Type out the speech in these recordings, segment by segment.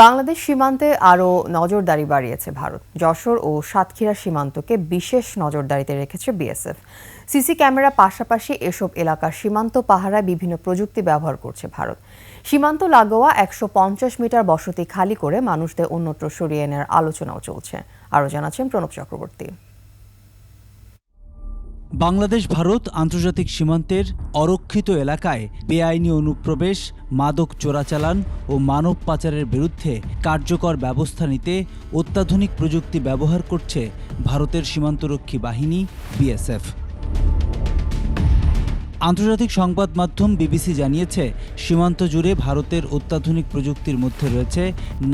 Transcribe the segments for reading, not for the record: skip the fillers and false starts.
বাংলাদেশ সীমান্তে আরও নজরদারি বাড়িয়েছে ভারত। যশোর ও সাতক্ষীরা সীমান্তকে বিশেষ নজরদারিতে রেখেছে বিএসএফ। সিসি ক্যামেরা পাশাপাশি এসব এলাকার সীমান্ত পাহারায় বিভিন্ন প্রযুক্তি ব্যবহার করছে ভারত। সীমান্ত লাগোয়া ১৫০ মিটার বসতি খালি করে মানুষদের অন্যত্র সরিয়ে নেওয়ার আলোচনাও চলছে। আরও জানাচ্ছেন প্রণব চক্রবর্তী। বাংলাদেশ ভারত আন্তর্জাতিক সীমান্তের অরক্ষিত এলাকায় বেআইনি অনুপ্রবেশ, মাদক চোরাচালান ও মানব পাচারের বিরুদ্ধে কার্যকর ব্যবস্থা নিতে অত্যাধুনিক প্রযুক্তি ব্যবহার করছে ভারতের সীমান্তরক্ষী বাহিনী বিএসএফ। আন্তর্জাতিক সংবাদ মাধ্যম বিবিসি জানিয়েছে, সীমান্ত জুড়ে ভারতের অত্যাধুনিক প্রযুক্তির মধ্যে রয়েছে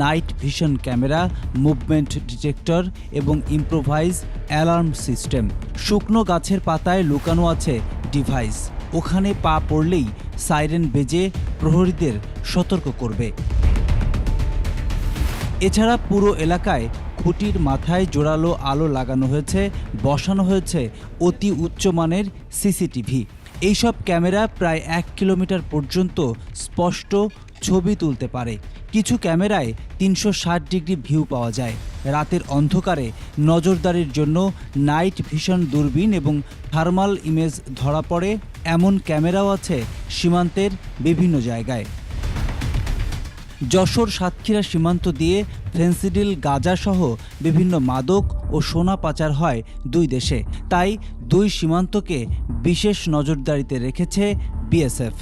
night vision camera, movement detector এবং ইম্প্রোভাইজ অ্যালার্ম সিস্টেম। শুকনো গাছের পাতায় লুকানো আছে ডিভাইস, ওখানে পা পড়লেই সাইরেন বেজে প্রহরীদের সতর্ক করবে। এছাড়া পুরো এলাকায় খুঁটির মাথায় জোরালো আলো লাগানো হয়েছে, বসানো হয়েছে অতি উচ্চমানের সিসিটিভি। এইসব ক্যামেরা প্রায় ১ কিলোমিটার পর্যন্ত স্পষ্ট ছবি তুলতে পারে। কিছু ক্যামেরায় ৩৬০ ডিগ্রি ভিউ পাওয়া যায়। রাতের অন্ধকারে নজরদারির জন্য নাইট ভিশন দূরবীন এবং থার্মাল ইমেজ ধরা পড়ে এমন ক্যামেরাও আছে সীমান্তের বিভিন্ন জায়গায়। যশোর সাতক্ষীরা সীমান্ত দিয়ে ফেন্সিডিল, গাঁজাসহ বিভিন্ন মাদক ও সোনা পাচার হয় দুই দেশে। তাই দুই সীমান্তকে বিশেষ নজরদারিতে রেখেছে বিএসএফ।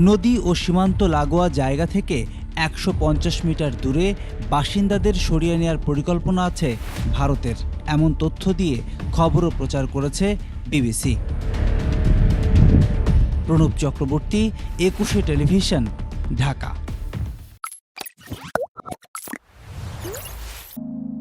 নদী ও সীমান্ত লাগোয়া জায়গা থেকে ১৫০ মিটার দূরে বাসিন্দাদের সরিয়ে নেওয়ার পরিকল্পনা আছে ভারতের, এমন তথ্য দিয়ে খবরও প্রচার করেছে বিবিসি। প্রণব চক্রবর্তী, ২১শে টেলিভিশন, ঢাকা।